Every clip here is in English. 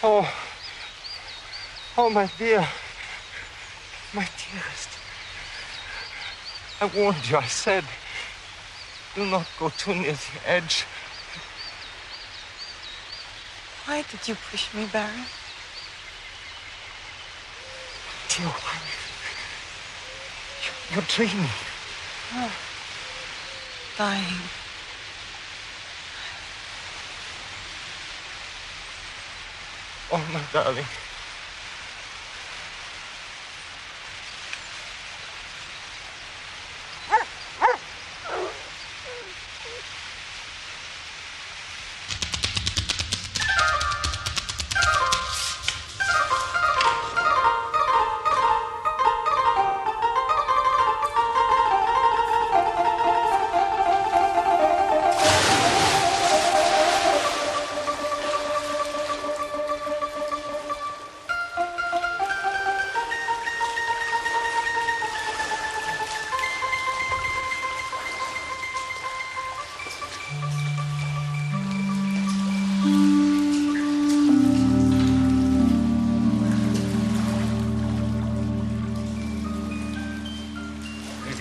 Oh. Oh, my dear. My dearest. I warned you. I said, do not go too near the edge. Why did you push me, Baron? Dear, why? You're dreaming. Oh. Dying. Oh, my darling.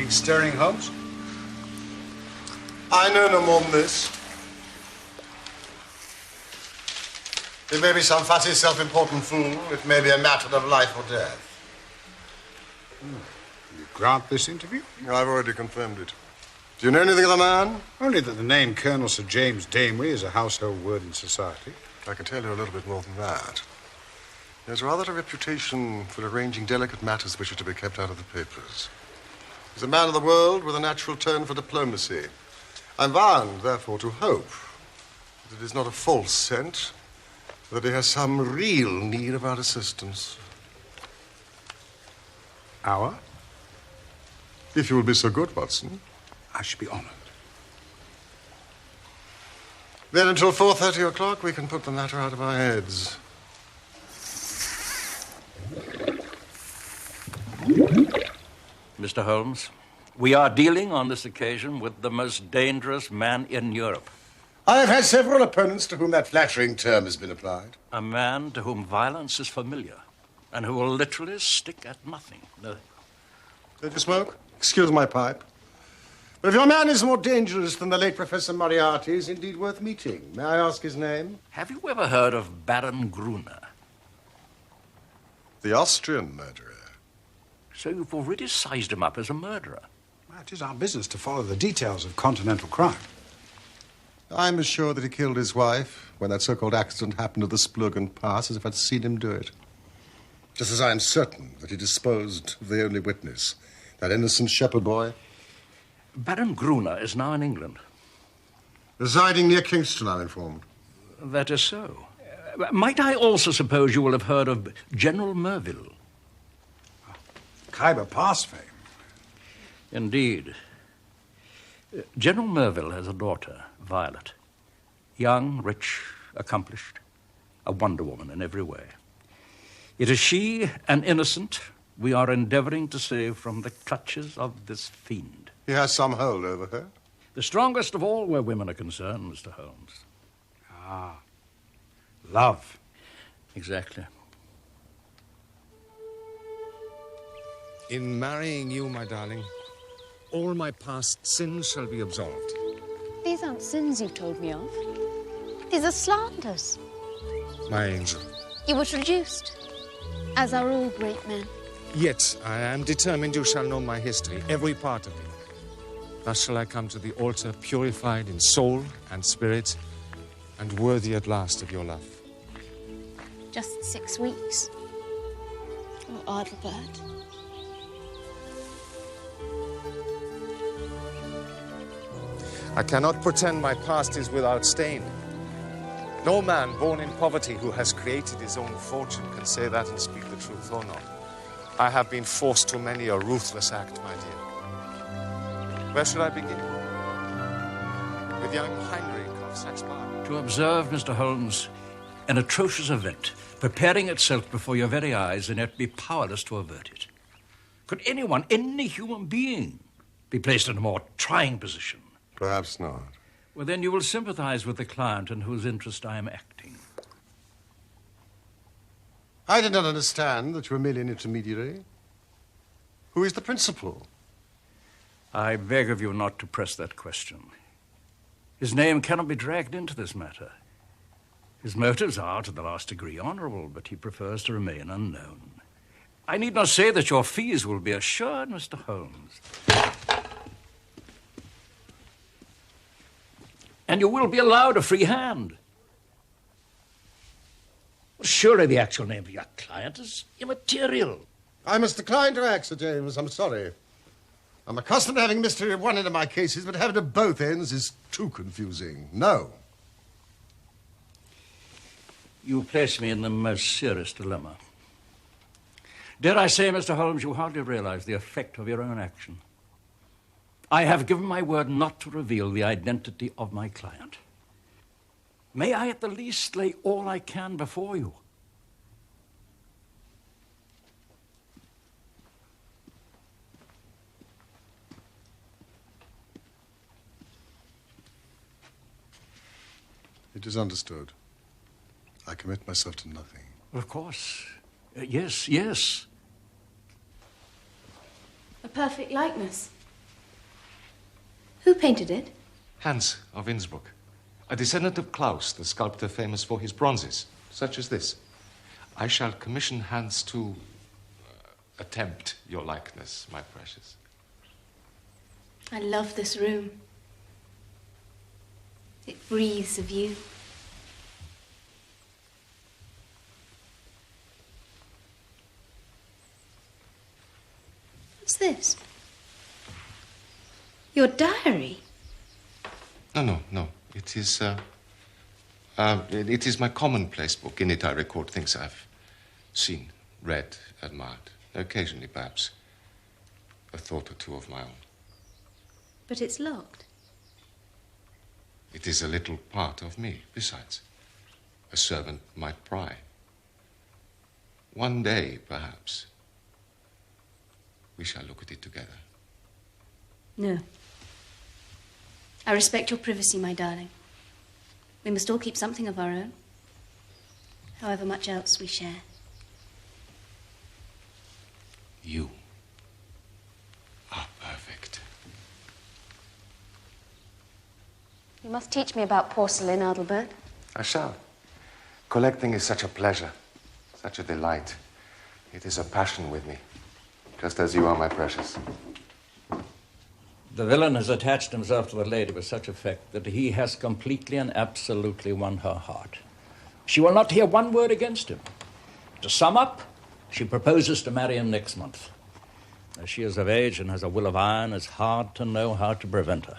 Stirring, Holmes? I know no more than this. It may be some fussy, self-important fool. It may be a matter of life or death. You grant this interview? I've already confirmed it. Do you know anything of the man? Only that the name Colonel Sir James Damewey is a household word in society. I can tell you a little bit more than that. He has rather a reputation for arranging delicate matters which are to be kept out of the papers. He's a man of the world with a natural turn for diplomacy. I'm bound, therefore, to hope that it is not a false scent, that he has some real need of our assistance. Our? If you will be so good, Watson. I should be honored. Then until 4:30 o'clock, we can put the matter out of our heads. Mr. Holmes, we are dealing on this occasion with the most dangerous man in Europe. I have had several opponents to whom that flattering term has been applied. A man to whom violence is familiar and who will literally stick at nothing. No. Don't you smoke? Excuse my pipe. But if your man is more dangerous than the late Professor Moriarty, he's indeed worth meeting. May I ask his name? Have you ever heard of Baron Gruner? The Austrian murderer. So you've already sized him up as a murderer. Well, it is our business to follow the details of continental crime. I'm as sure that he killed his wife when that so-called accident happened at the Splugen Pass as if I'd seen him do it. Just as I am certain that he disposed of the only witness, that innocent shepherd boy. Baron Gruner is now in England. Residing near Kingston, I'm informed. That is so. Might I also suppose you will have heard of General Merville? Khyber Pass fame. Indeed. General Merville has a daughter, Violet. Young, rich, accomplished. A wonder woman in every way. It is she, an innocent, we are endeavoring to save from the clutches of this fiend. He has some hold over her? The strongest of all where women are concerned, Mr. Holmes. Ah. Love. Exactly. In marrying you, my darling, all my past sins shall be absolved. These aren't sins you told me of. These are slanders. My angel. You were traduced, as are all great men. Yet I am determined you shall know my history, every part of it. Thus shall I come to the altar purified in soul and spirit, and worthy at last of your love. Just 6 weeks. Oh, Adelbert. I cannot pretend my past is without stain. No man born in poverty who has created his own fortune can say that and speak the truth or not. I have been forced to many a ruthless act, my dear. Where should I begin? With young Heinrich of Saxe-Park. To observe, Mr. Holmes, an atrocious event preparing itself before your very eyes and yet be powerless to avert it. Could anyone, any human being, be placed in a more trying position? Perhaps not. Well, then you will sympathize with the client in whose interest I am acting. I did not understand that you were merely an intermediary. Who is the principal? I beg of you not to press that question. His name cannot be dragged into this matter. His motives are, to the last degree, honorable, but he prefers to remain unknown. I need not say that your fees will be assured, Mr. Holmes. And you will be allowed a free hand. Surely the actual name of your client is immaterial. I must decline to act, Sir James. I'm sorry. I'm accustomed to having mystery at one end of my cases, but having it at both ends is too confusing. No. You place me in the most serious dilemma. Dare I say, Mr. Holmes, you hardly realize the effect of your own action. I have given my word not to reveal the identity of my client. May I at the least lay all I can before you? It is understood. I commit myself to nothing. Of course. Yes. A perfect likeness. Who painted it? Hans of Innsbruck, a descendant of Klaus, the sculptor famous for his bronzes, such as this. I shall commission Hans to attempt your likeness, my precious. I love this room. It breathes of you. What's this? Your diary? No. It is my commonplace book. In it I record things I've seen, read, admired. Occasionally, perhaps, a thought or two of my own. But it's locked. It is a little part of me, besides. A servant might pry. One day, perhaps, we shall look at it together. No. I respect your privacy, my darling. We must all keep something of our own, however much else we share. You are perfect. You must teach me about porcelain, Adelbert. I shall. Collecting is such a pleasure, such a delight. It is a passion with me, just as you are, my precious. The villain has attached himself to the lady with such effect that he has completely and absolutely won her heart. She will not hear one word against him. To sum up, she proposes to marry him next month. As she is of age and has a will of iron, it's hard to know how to prevent her.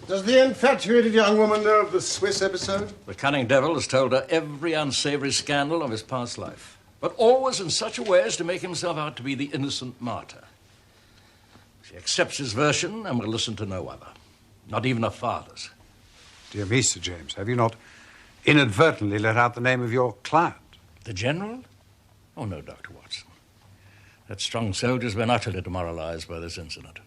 Does the infatuated young woman know of the Swiss episode? The cunning devil has told her every unsavory scandal of his past life, but always in such a way as to make himself out to be the innocent martyr. She accepts his version and will listen to no other, not even her father's. Dear me, Sir James, have you not inadvertently let out the name of your client? The General? Oh, no, Dr. Watson. That strong soldier's been utterly demoralized by this incident.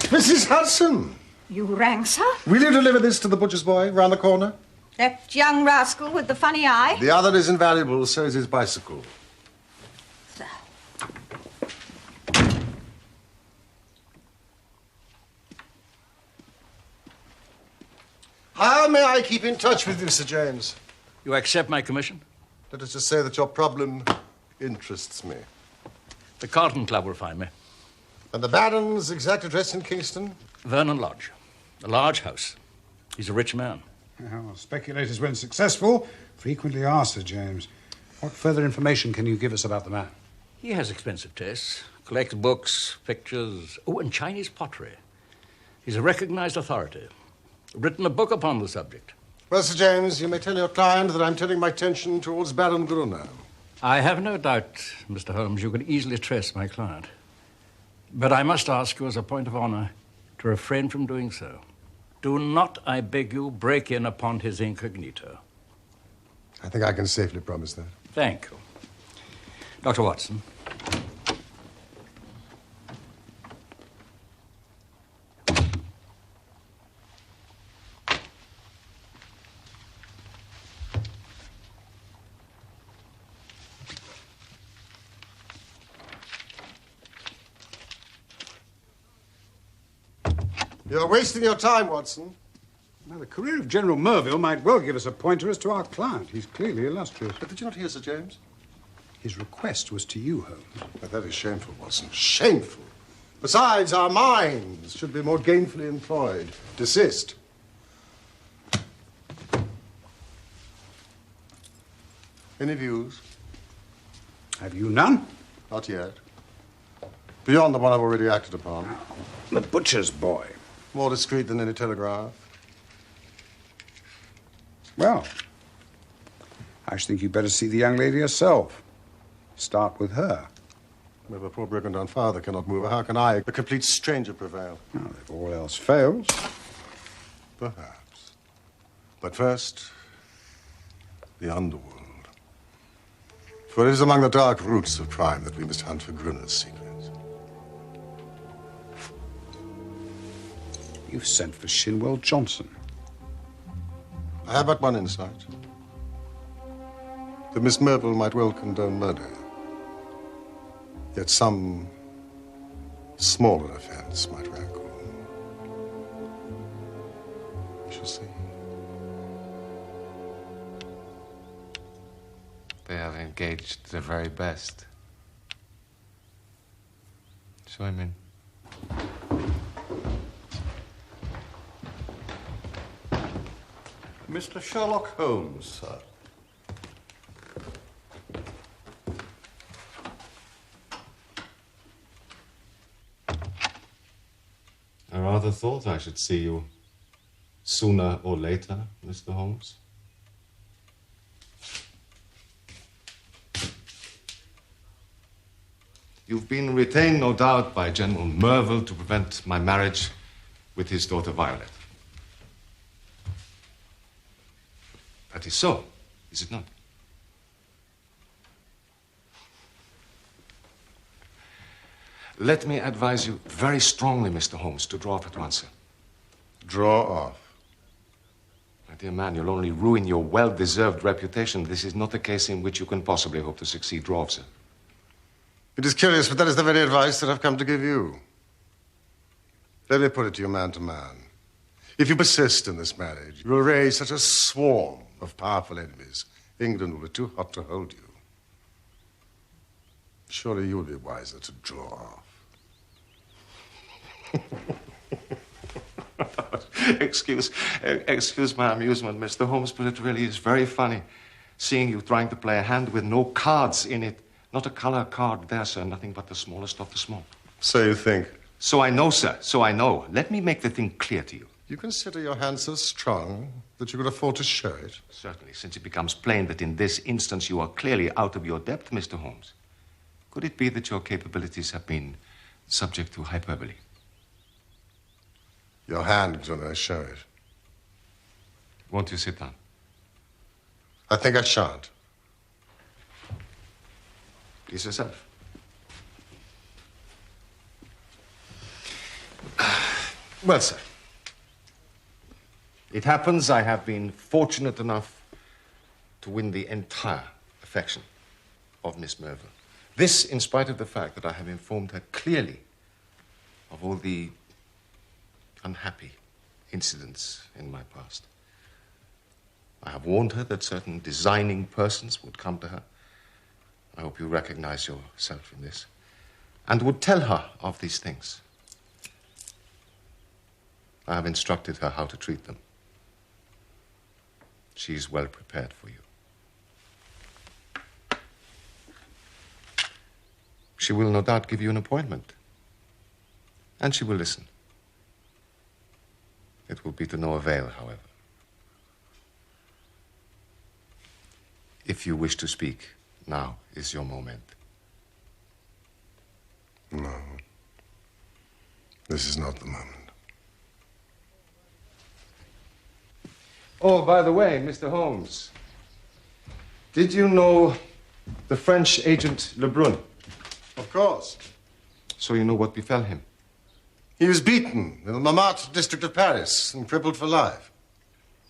Mrs. Hudson! You rang, sir? Will you deliver this to the butcher's boy round the corner? That young rascal with the funny eye? The other is invaluable, so is his bicycle. Sir. How may I keep in touch with you, Sir James? You accept my commission? Let us just say that your problem interests me. The Carlton Club will find me. And the Baron's exact address in Kingston? Vernon Lodge. A large house. He's a rich man. Well, speculators, when successful, frequently are, Sir James. What further information can you give us about the man? He has expensive tastes. Collects books, pictures, and Chinese pottery. He's a recognized authority. Written a book upon the subject. Well, Sir James, you may tell your client that I'm turning my attention towards Baron Gruner. I have no doubt, Mr. Holmes, you could easily trace my client. But I must ask you as a point of honor to refrain from doing so. Do not, I beg you, break in upon his incognito. I think I can safely promise that. Thank you. Dr. Watson. You're wasting your time, Watson. Now, the career of General Merville might well give us a pointer as to our client. He's clearly illustrious. But did you not hear, Sir James? His request was to you, Holmes. But that is shameful, Watson. Shameful. Besides, our minds should be more gainfully employed. Desist. Any views? Have you none? Not yet. Beyond the one I've already acted upon. The butcher's boy. More discreet than any telegraph. Well, I should think you'd better see the young lady herself. Start with her. If a poor broken-down father cannot move her, how can I, a complete stranger, prevail? Well, if all else fails. Perhaps. But first, the underworld. For it is among the dark roots of crime that we must hunt for Gruner's secrets. You've sent for Shinwell Johnson. I have but one insight. That Miss Merville might well condone murder. Yet some smaller offense might rankle. We shall see. They have engaged the very best. Show him in. Mr. Sherlock Holmes, sir. I rather thought I should see you sooner or later, Mr. Holmes. You've been retained, no doubt, by General Merville to prevent my marriage with his daughter Violet. That is so, is it not? Let me advise you very strongly, Mr. Holmes, to draw off at once, sir. Draw off. My dear man, you'll only ruin your well-deserved reputation. This is not a case in which you can possibly hope to succeed. Draw off, sir. It is curious, but that is the very advice that I've come to give you. Let me put it to you man to man. If you persist in this marriage, you will raise such a swarm of powerful enemies, England will be too hot to hold you. Surely you would be wiser to draw off. Excuse my amusement, Mr. Holmes, but it really is very funny seeing you trying to play a hand with no cards in it. Not a color card there, sir. Nothing but the smallest of the small. So you think? So I know, sir. So I know. Let me make the thing clear to you. You consider your hand so strong that you could afford to show it? Certainly, since it becomes plain that in this instance you are clearly out of your depth, Mr. Holmes. Could it be that your capabilities have been subject to hyperbole? Your hand, Gruner, show it. Won't you sit down? I think I shan't. Please yourself. Well, sir. It happens I have been fortunate enough to win the entire affection of Miss Merville. This in spite of the fact that I have informed her clearly of all the unhappy incidents in my past. I have warned her that certain designing persons would come to her. I hope you recognize yourself in this. And would tell her of these things. I have instructed her how to treat them. She is well prepared for you. She will no doubt give you an appointment. And she will listen. It will be to no avail, however. If you wish to speak, now is your moment. No. This is not the moment. Oh, by the way, Mr. Holmes, did you know the French agent Lebrun? Of course. So you know what befell him? He was beaten in the Montmartre district of Paris and crippled for life.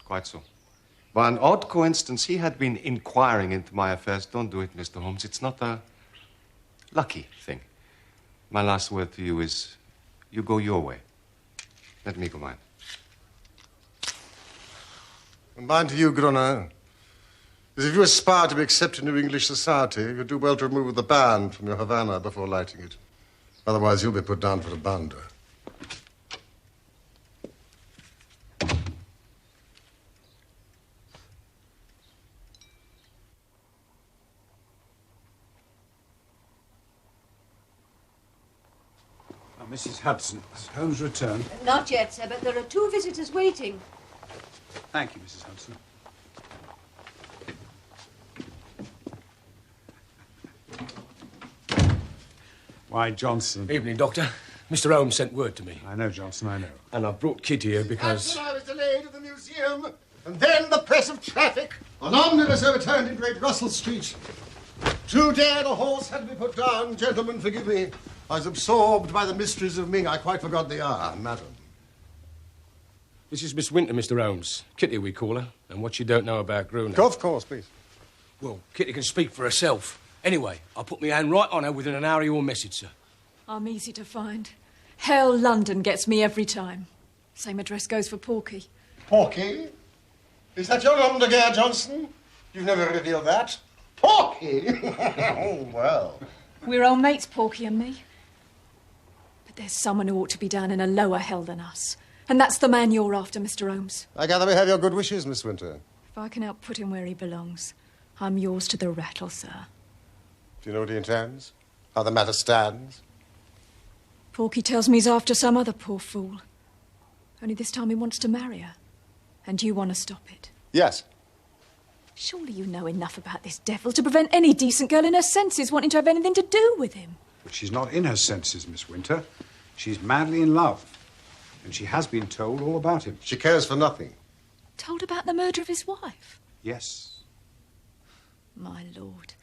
Quite so. By an odd coincidence, he had been inquiring into my affairs. Don't do it, Mr. Holmes. It's not a lucky thing. My last word to you is, you go your way. Let me go mine. And mine to you, Gruner, is if you aspire to be accepted into English society, you do well to remove the band from your Havana before lighting it. Otherwise, you'll be put down for a bounder. Mrs. Hudson, has Holmes returned? Not yet, sir, but there are 2 visitors waiting. Thank you, Mrs. Hudson. Why, Johnson. Evening, Doctor. Mr. Holmes sent word to me. I know, Johnson, I know. And I've brought Kit here because... After I was delayed at the museum, and then the press of traffic. An omnibus overturned in Great Russell Street. Too dead a horse had to be put down. Gentlemen, forgive me. I was absorbed by the mysteries of Ming. I quite forgot the hour, madam. This is Miss Winter, Mr. Holmes. Kitty, we call her. And what you don't know about Gruner. Of course, please. Well, Kitty can speak for herself. Anyway, I'll put my hand right on her within an hour of your message, sir. I'm easy to find. Hell, London gets me every time. Same address goes for Porky. Porky? Is that your undergear, Johnson? You've never revealed that. Porky? Oh, well. We're old mates, Porky and me. But there's someone who ought to be down in a lower hell than us. And that's the man you're after, Mr. Holmes. I gather we have your good wishes, Miss Winter. If I can help put him where he belongs, I'm yours to the rattle, sir. Do you know what he intends? How the matter stands? Porky tells me he's after some other poor fool. Only this time he wants to marry her. And you want to stop it. Yes. Surely you know enough about this devil to prevent any decent girl in her senses wanting to have anything to do with him. But she's not in her senses, Miss Winter. She's madly in love. And she has been told all about him. She cares for nothing. Told about the murder of his wife? Yes. My lord.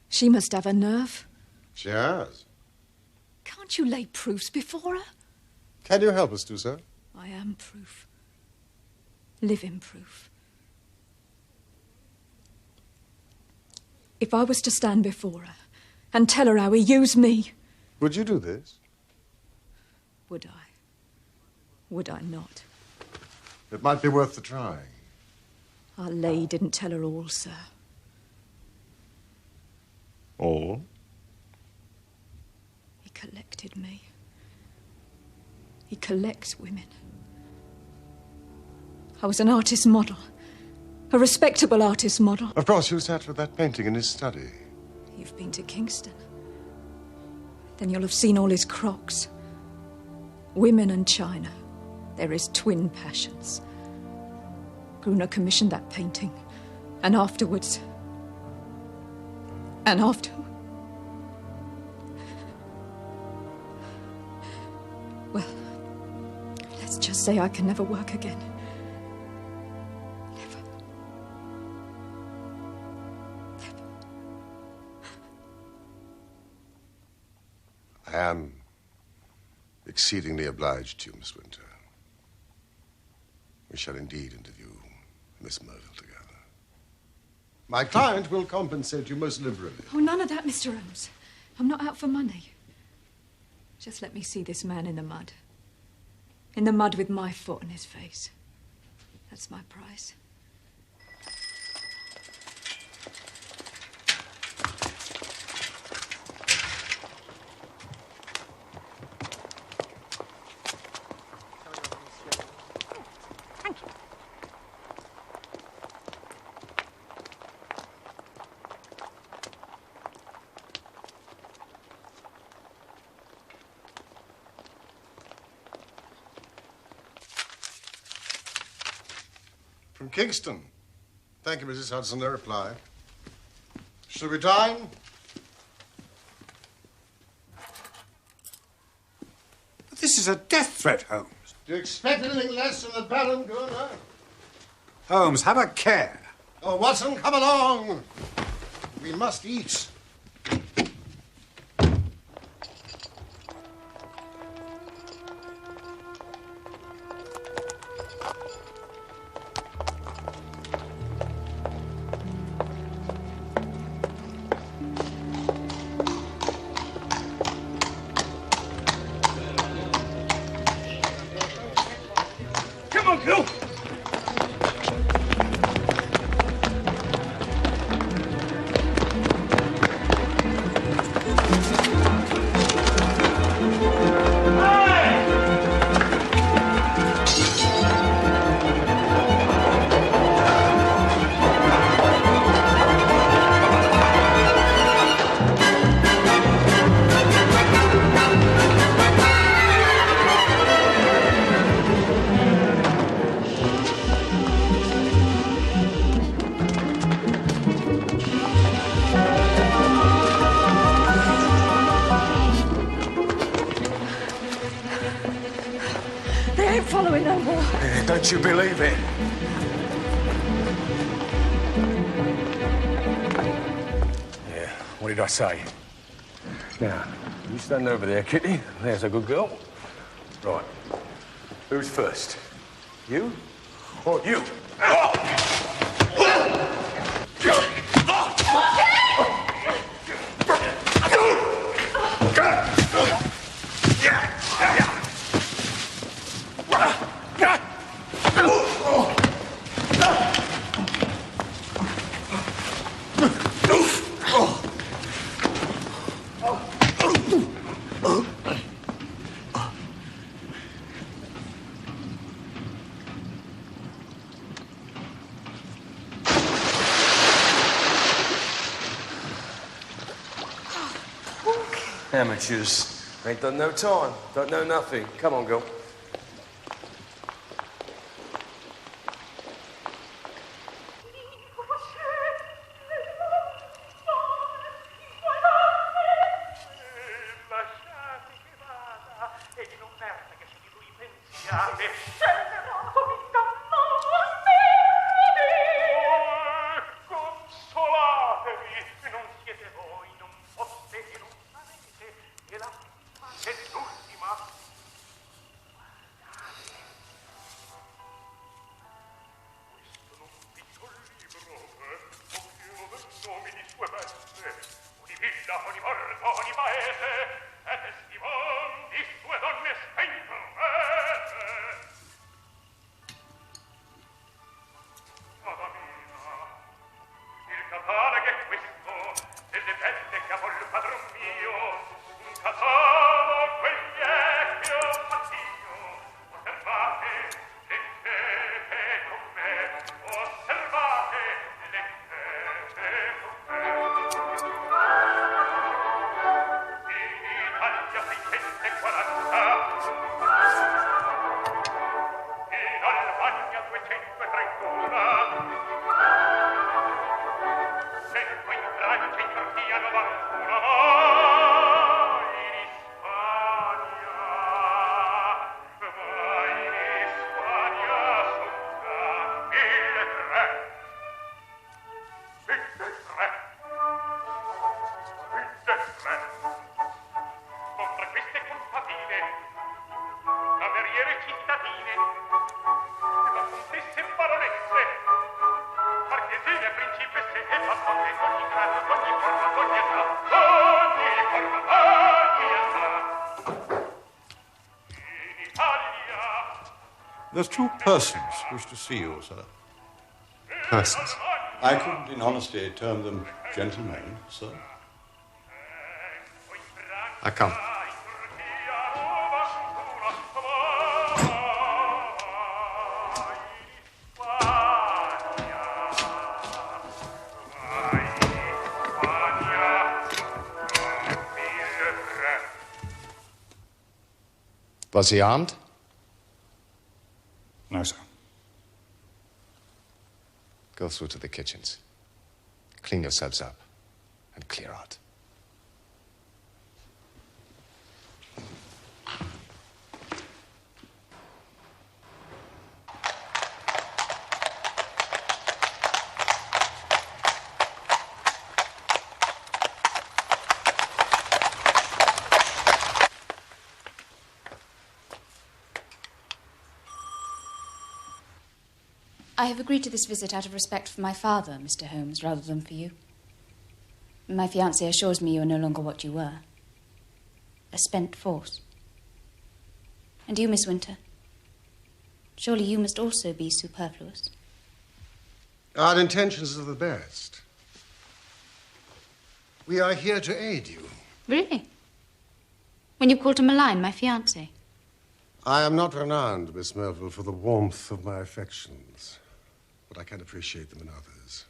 She must have a nerve. She has. Can't you lay proofs before her? Can you help us do so? I am proof. Living proof. If I was to stand before her and tell her how he used me... Would you do this? Would I? Would I not? It might be worth the trying. Our lady didn't tell her all, sir. All? He collected me. He collects women. I was an artist model. A respectable artist model. Of course, you sat with that painting in his study. You've been to Kingston. Then you'll have seen all his crocs. Women and China. They're his twin passions. Gruner commissioned that painting. And afterwards... Well, let's just say I can never work again. Never. Never. I am exceedingly obliged to you, Miss Winter. We shall indeed interview Miss Merville together. My client will compensate you most liberally. Oh, none of that, Mr. Holmes. I'm not out for money. Just let me see this man in the mud. In the mud with my foot on his face. That's my price. From Kingston. Thank you, Mrs. Hudson. No reply. Shall we dine? But this is a death threat, Holmes. Do you expect anything less from the Baron, Gruner? Holmes, have a care. Oh, Watson, come along. We must eat. what you believe in. Yeah, what did I say? Now, you stand over there, Kitty. There's a good girl. Right. Who's first? You or you? Amateurs. Ain't done no time. Don't know nothing. Come on, girl. There's two persons wish to see you, sir. Persons? I could, in honesty, term them gentlemen, sir. I come. Was he armed? No, sir. Go through to the kitchens. Clean yourselves up and clear out. I have agreed to this visit out of respect for my father, Mr. Holmes, rather than for you. My fiancé assures me you are no longer what you were. A spent force. And you, Miss Winter? Surely you must also be superfluous. Our intentions are the best. We are here to aid you. Really? When you call to malign my fiancé? I am not renowned, Miss Melville, for the warmth of my affections, but I can appreciate them in others.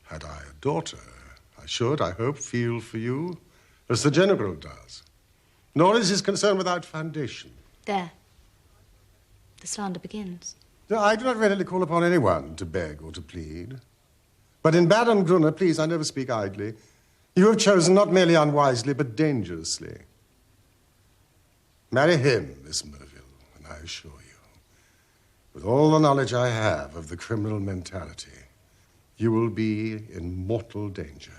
Had I a daughter, I should, I hope, feel for you as the General does. Nor is his concern without foundation. There. The slander begins. No, I do not readily call upon anyone to beg or to plead. But in Baron Gruner, please, I never speak idly. You have chosen not merely unwisely, but dangerously. Marry him, Miss Merville, and I assure you, With all the knowledge I have of the criminal mentality, you will be in mortal danger.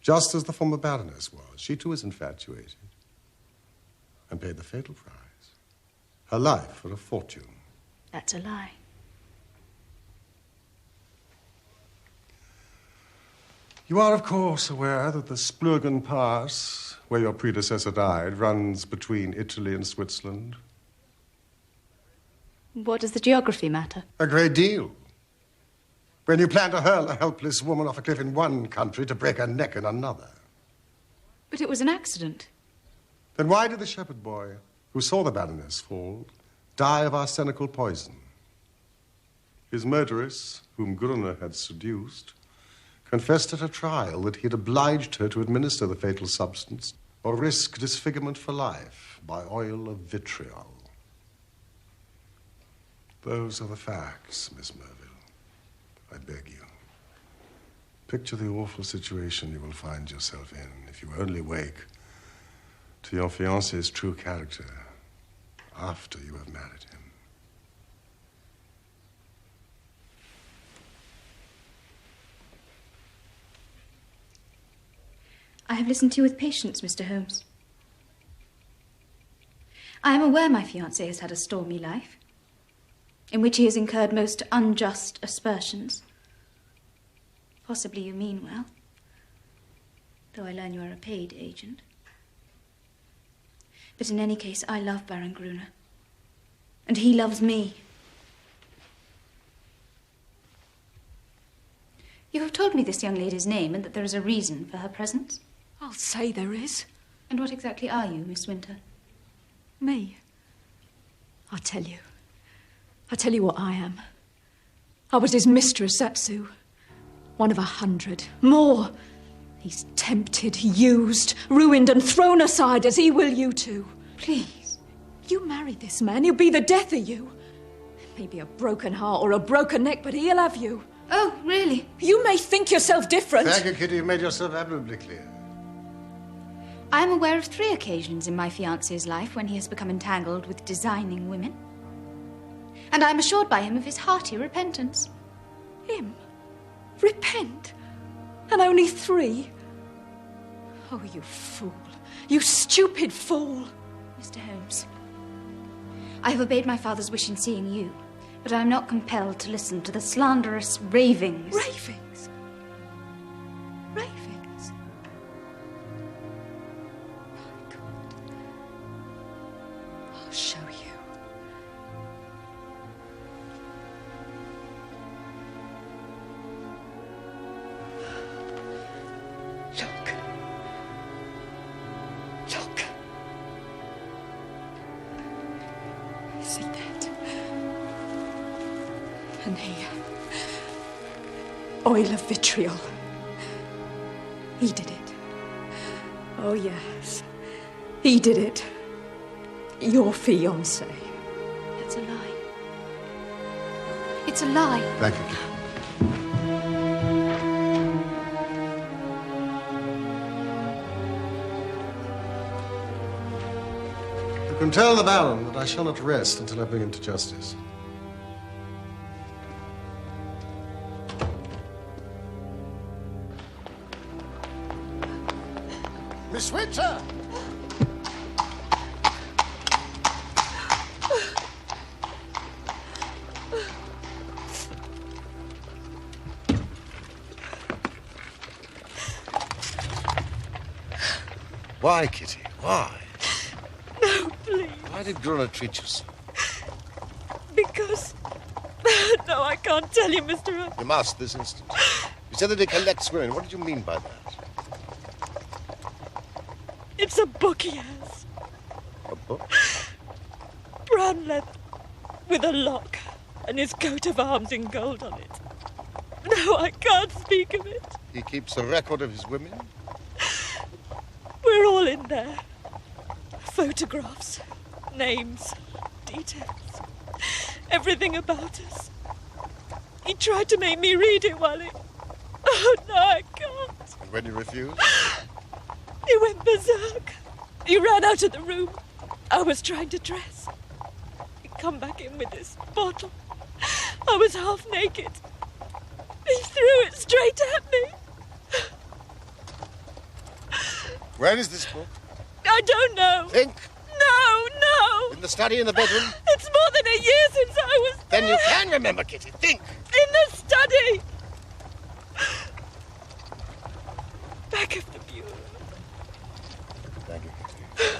Just as the former Baroness was. She too is infatuated and paid the fatal price. Her life for a fortune. That's a lie. You are, of course, aware that the Splurgen Pass, where your predecessor died, runs between Italy and Switzerland? What does the geography matter? A great deal. When you plan to hurl a helpless woman off a cliff in one country to break her neck in another. But it was an accident. Then why did the shepherd boy, who saw the Baroness fall, die of arsenical poison? His murderess, whom Gruner had seduced, confessed at her trial that he had obliged her to administer the fatal substance or risk disfigurement for life by oil of vitriol. Those are the facts, Miss Merville. I beg you. Picture the awful situation you will find yourself in if you only wake to your fiancé's true character after you have married him. I have listened to you with patience, Mr. Holmes. I am aware my fiancé has had a stormy life, in which he has incurred most unjust aspersions. Possibly you mean well, though I learn you are a paid agent. But in any case, I love Baron Gruner, and he loves me. You have told me this young lady's name and that there is a reason for her presence. I'll say there is. And what exactly are you, Miss Winter? Me? I'll tell you. I'll tell you what I am. I was his mistress, that's who. One of 100. More. He's tempted, used, ruined and thrown aside as he will you too. Please. You marry this man, he'll be the death of you. Maybe a broken heart or a broken neck, but he'll have you. Oh, really? You may think yourself different. Thank you, Kitty. You've made yourself admirably clear. I am aware of 3 occasions in my fiancé's life when he has become entangled with designing women. And I am assured by him of his hearty repentance. Him? Repent? And only 3? Oh, you fool. You stupid fool. Mr. Holmes, I have obeyed my father's wish in seeing you, but I am not compelled to listen to the slanderous ravings. Ravings? Ravings? My God. I'll show you. Look. Look. See that? And here. Oil of vitriol. He did it. Oh, yes. He did it. Your fiancé. That's a lie. It's a lie. Thank you, Kitty. You can tell the Baron that I shall not rest until I bring him to justice. Miss Winter! Why, Kitty? Why? No, please. Why did Gruner treat you so? Because... No, I can't tell you, Mr. Holmes. You must, this instant. You said that he collects women. What did you mean by that? It's a book he has. A book? Brown leather, with a lock, and his coat of arms in gold on it. No, I can't speak of it. He keeps a record of his women? We're all in there. Photographs, names, details, everything about us. He tried to make me read it while he... Oh, no, I can't. And when you refused? He went berserk. He ran out of the room. I was trying to dress. He come back in with this bottle. I was half naked. He threw it straight at me. Where is this book? I don't know. Think. No. In the study, in the bedroom? It's more than a year since I was there. Then you can remember, Kitty. Think. In the study. Back of the bureau. Thank you, Kitty.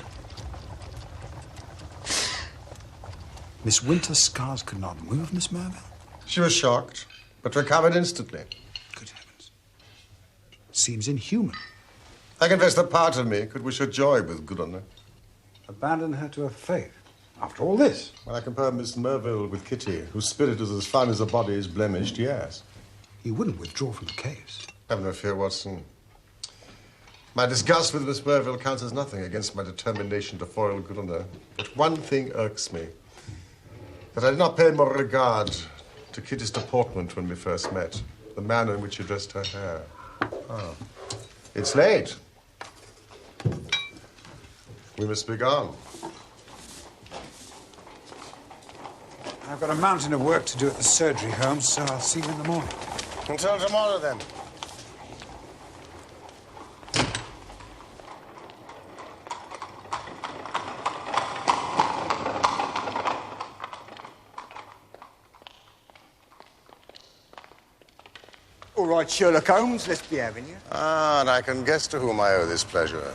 Miss Winter's scars could not move, Miss Merville? She was shocked, but recovered instantly. Good heavens. Seems inhuman. I confess that part of me could wish her joy with good on her. Abandon her to her fate. After all this. When I compare Miss Merville with Kitty, whose spirit is as fine as her body is blemished, yes. You wouldn't withdraw from the case. Have no fear, Watson. My disgust with Miss Merville counts as nothing against my determination to foil good on her. But one thing irks me. That I did not pay more regard to Kitty's deportment when we first met. The manner in which she dressed her hair. Ah. It's late. We must be gone. I've got a mountain of work to do at the surgery, Holmes, so I'll see you in the morning. Until tomorrow, then. All right, Sherlock Holmes, let's be having you. Ah, and I can guess to whom I owe this pleasure.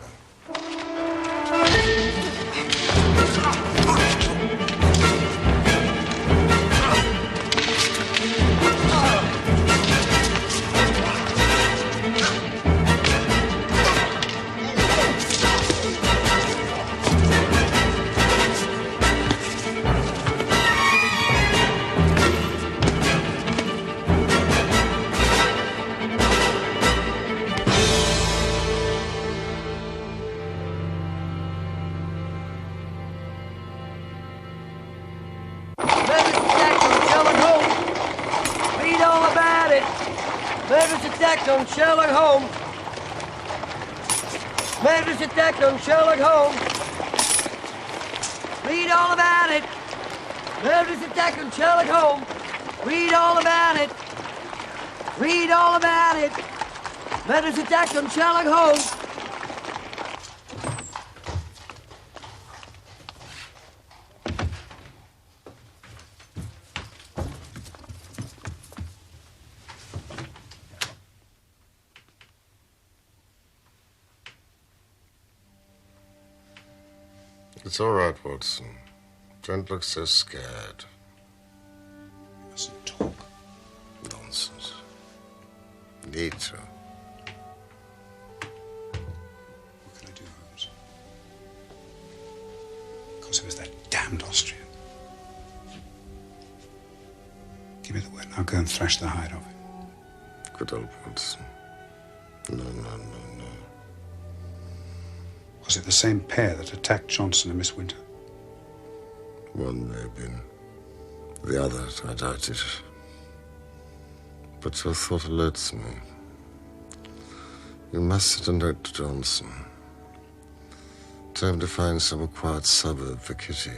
On Sherlock Holmes. Murderous attack on Sherlock Holmes. Read all about it. Murderous attack on Sherlock Holmes. Read all about it. Read all about it. Murderous attack on Sherlock Holmes. It's all right, Watson. Don't look so scared. You mustn't talk. Nonsense. Need to. What can I do, Holmes? Because it was that damned Austrian. Give me the word and I'll go and thrash the hide off him. Good old Watson. No. Was it the same pair that attacked Johnson and Miss Winter? One may have been. The other, I doubt it. But your thought alerts me. You must send a note to Johnson. Tell him to find some quiet suburb for Kitty.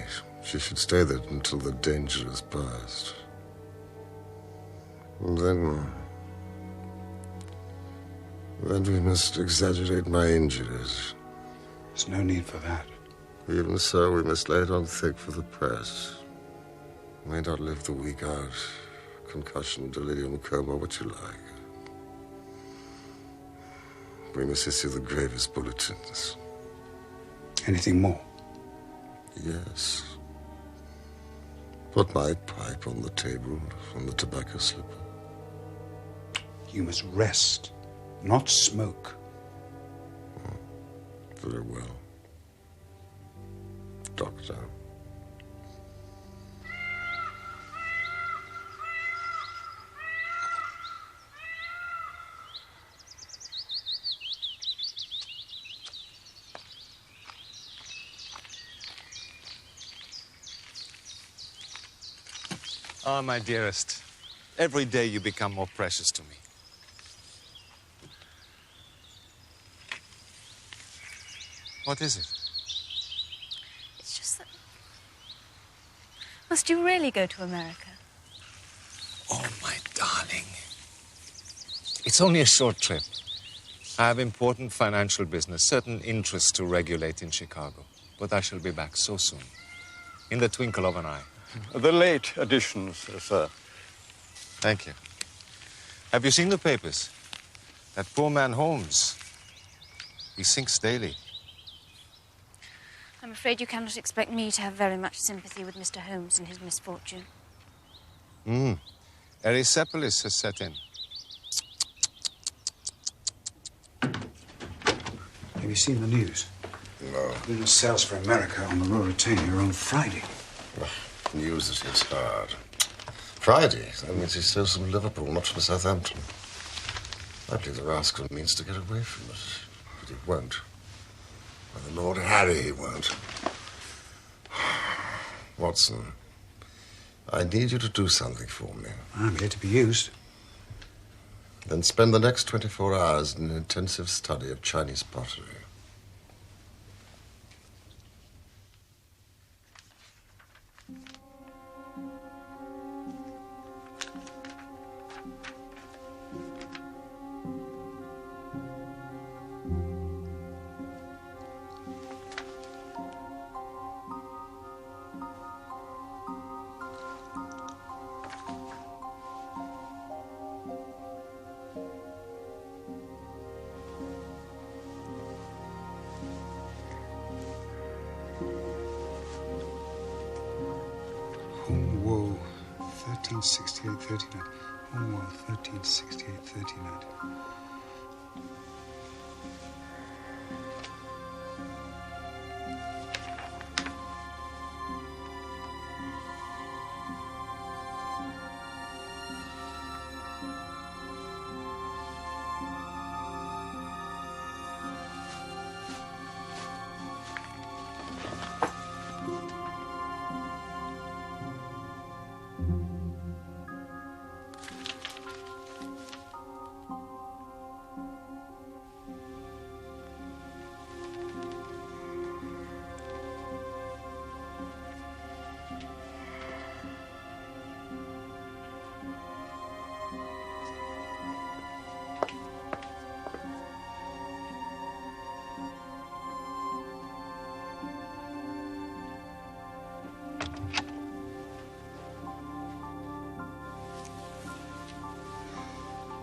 She should stay there until the danger is past. And then we must exaggerate my injuries. There's no need for that. Even so, we must lay it on thick for the press. We may not live the week out. Concussion, delirium, coma, what you like. We must issue the gravest bulletins. Anything more? Yes. Put my pipe on the table and the tobacco slipper. You must rest, not smoke. Very well. Doctor. Ah, my dearest, every day you become more precious to me. What is it? It's Did you really go to America? Oh, my darling. It's only a short trip. I have important financial business, certain interests to regulate in Chicago. But I shall be back so soon. In the twinkle of an eye. The late editions, sir. Thank you. Have you seen the papers? That poor man Holmes. He sinks daily. I'm afraid you cannot expect me to have very much sympathy with Mr. Holmes and his misfortune. Erysipelas has set in. Have you seen the news? No. Luna sails for America on the Ruritania on Friday. News is his hard. Friday? That means he sails from Liverpool, not from Southampton. I believe the rascal means to get away from us, but he won't. By the Lord Harry, he won't. Watson, I need you to do something for me. I'm here to be used. Then spend the next 24 hours in an intensive study of Chinese pottery. Whoa, 1368-39. Whoa, 1368-39.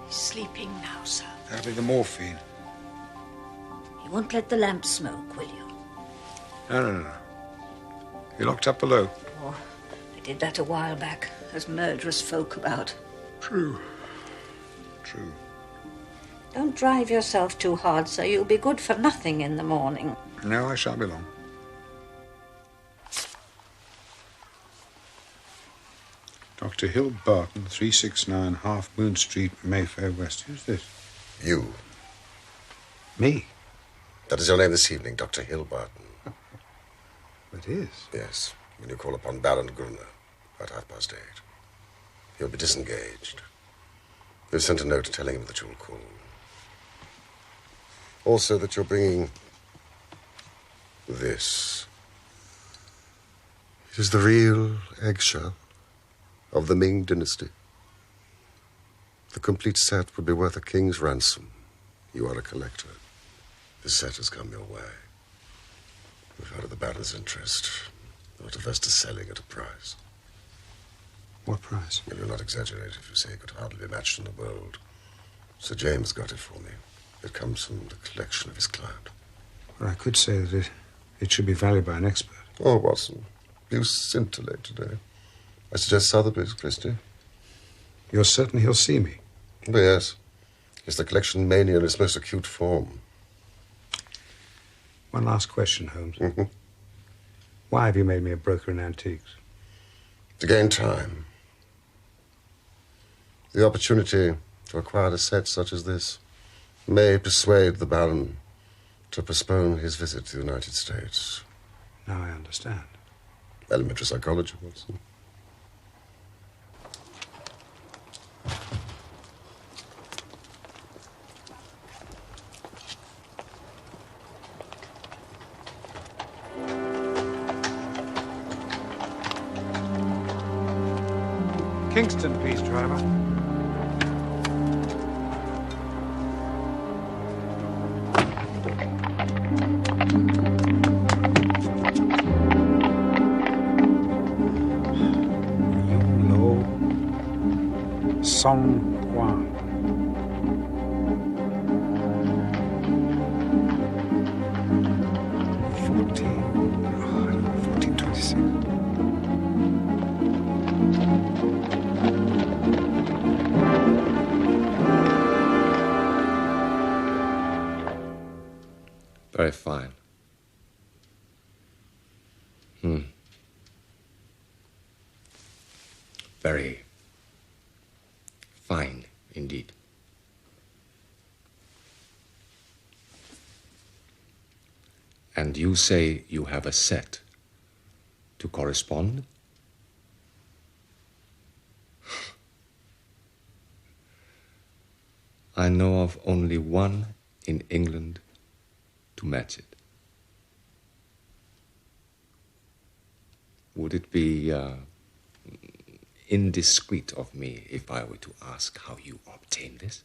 Sleeping now, sir. That'll be the morphine. You won't let the lamp smoke, will you? No. You're locked up below. Oh, I did that a while back, as murderous folk about. True. Don't drive yourself too hard, sir. You'll be good for nothing in the morning. No, I shan't be long. Dr. Hill Barton, 369 Half Moon Street, Mayfair West. Who's this? You. Me? That is your name this evening, Dr. Hill Barton. It is? Yes, when you call upon Baron Gruner at 8:30. He'll be disengaged. We've sent a note telling him that you'll call. Also that you're bringing this. It is the real eggshell of the Ming dynasty. The complete set would be worth a king's ransom. You are a collector. The set has come your way. We've heard of the Baron's interest. Not averse to selling at a price. What price? You will not exaggerate if you say it could hardly be matched in the world. Sir James got it for me. It comes from the collection of his client. Well, I could say that it should be valued by an expert. Oh, Watson, you scintillate today. I suggest Sotheby's, Christie. You're certain he'll see me? Oh, yes. It's the collection mania in its most acute form. One last question, Holmes. Why have you made me a broker in antiques? To gain time. The opportunity to acquire a set such as this may persuade the Baron to postpone his visit to the United States. Now I understand. Elementary psychology, Watson. Kingston, please, driver. Song Juan. Very fine. Very fine indeed. And you say you have a set to correspond? I know of only one in England to match it. Would it be indiscreet of me if I were to ask how you obtained this?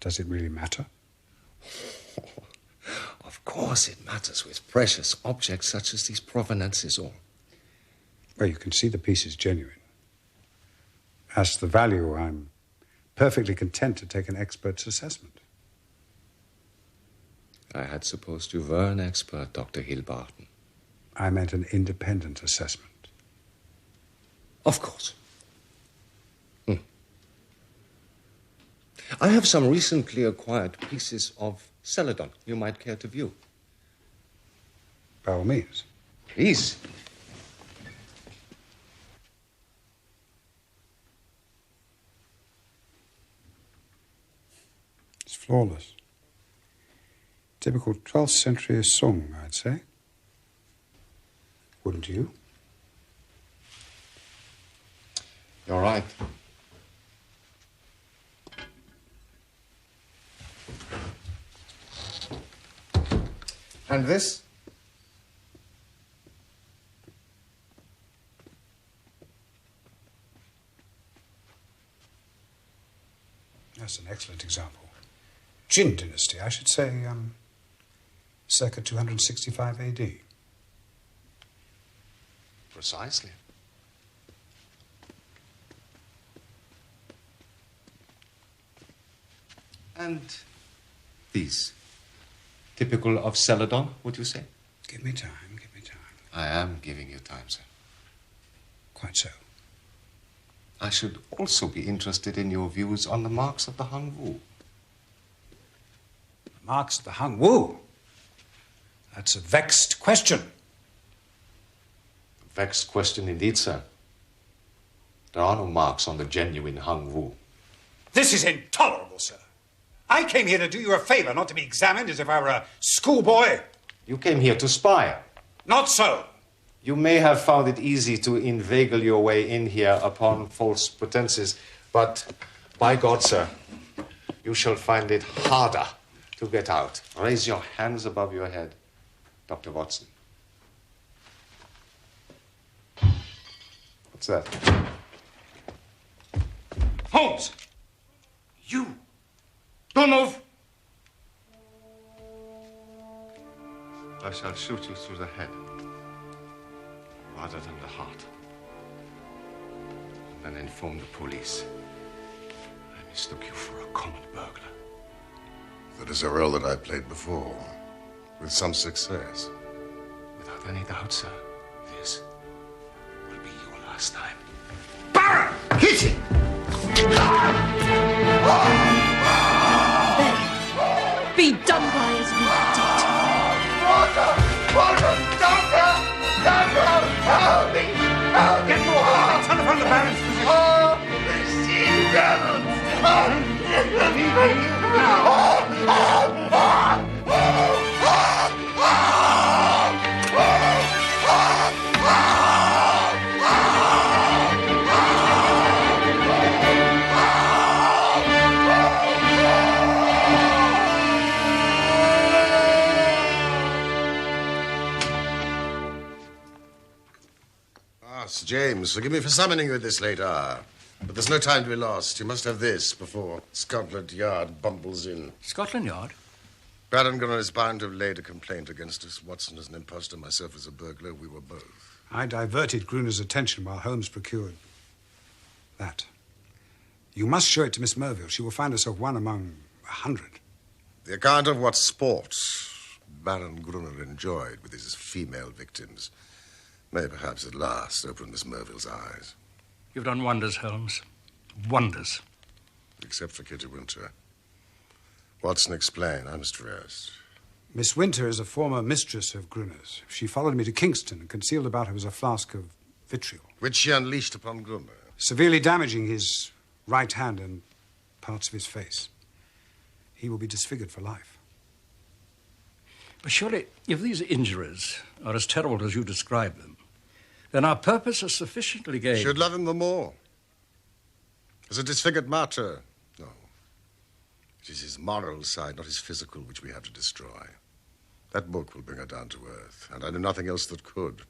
Does it really matter? Of course it matters with precious objects such as these provenances or... Well, you can see the piece is genuine. As to the value, I'm perfectly content to take an expert's assessment. I had supposed you were an expert, Dr. Hilbarton. I meant an independent assessment. Of course. I have some recently acquired pieces of celadon you might care to view. By all means. Please. It's flawless. Typical 12th century song, I'd say. Wouldn't you? You're right. And this? That's an excellent example. Jin dynasty, I should say, circa 265 AD. Precisely. And these? Typical of celadon, would you say? Give me time, give me time. I am giving you time, sir. Quite so. I should also be interested in your views on the marks of the Hung Wu. The marks of the Hung Wu? That's a vexed question. A vexed question indeed, sir. There are no marks on the genuine Hung Wu. This is intolerable, sir. I came here to do you a favor, not to be examined as if I were a schoolboy. You came here to spy. Not so. You may have found it easy to inveigle your way in here upon false pretenses, but by God, sir, you shall find it harder to get out. Raise your hands above your head, Dr. Watson. What's that? Holmes! You! Don't move! I shall shoot you through the head, rather than the heart. And then inform the police. I mistook you for a common burglar. That is a role that I played before, with some success. Without any doubt, sir, this will be your last time. Baron! Hit him! Be done by as we did. Walter! Doctor! Doctor! Help me! Help me! Get more! I'll telephone the Baron's physician. Oh, the sea Ah, Sir James, forgive me for summoning you at this late hour. But there's no time to be lost. You must have this before Scotland Yard bumbles in. Scotland Yard? Baron Gunnar is bound to have laid a complaint against us. Watson as an impostor, myself as a burglar. We were both. I diverted Gruner's attention while Holmes procured that. You must show it to Miss Merville. She will find herself one among 100. The account of what sport Baron Gruner enjoyed with his female victims may perhaps at last open Miss Merville's eyes. You've done wonders, Holmes. Wonders. Except for Kitty Winter. Watson, explain. I must rest. Miss Winter is a former mistress of Gruner's. She followed me to Kingston and concealed about her was a flask of vitriol. Which she unleashed upon Gruner. Severely damaging his right hand and parts of his face. He will be disfigured for life. But surely, if these injuries are as terrible as you describe them, then our purpose is sufficiently gained. Should love him the more. As a disfigured martyr, no. It is his moral side, not his physical, which we have to destroy. That book will bring her down to earth, and I know nothing else that could.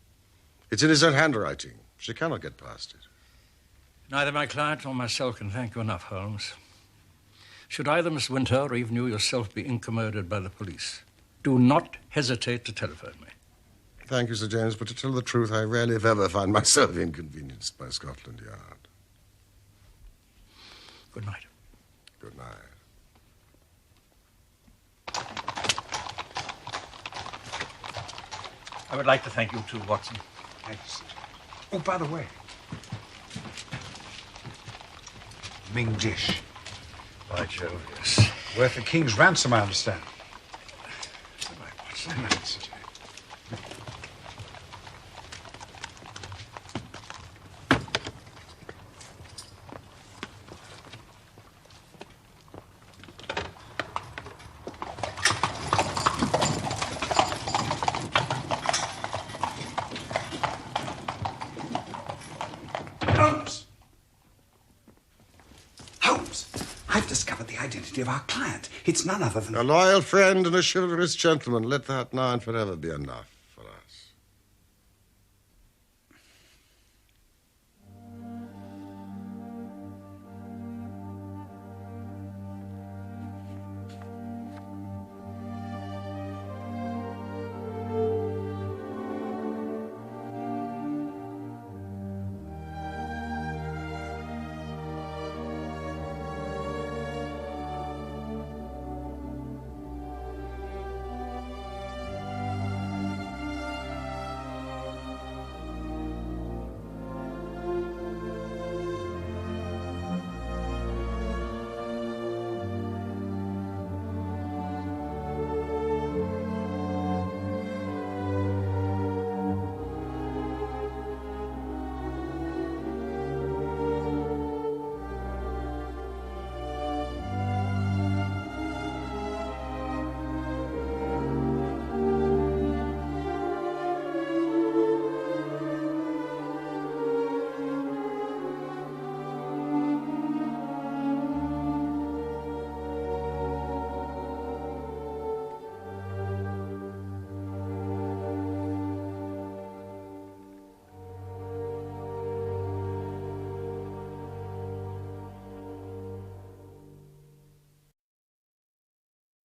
It's in his own handwriting. She cannot get past it. Neither my client nor myself can thank you enough, Holmes. Should either Miss Winter or even you yourself be incommoded by the police, do not hesitate to telephone me. Thank you, Sir James, but to tell the truth, I rarely, if ever, find myself inconvenienced by Scotland Yard. Good night. Good night. I would like to thank you too, Watson. Thanks. Oh, by the way, Ming dish. By Jove, yes. Worth a king's ransom, I understand. Right, Watson. Good night, Sir James. Of our client. It's none other than... A loyal friend and a chivalrous gentleman. Let that now and forever be enough.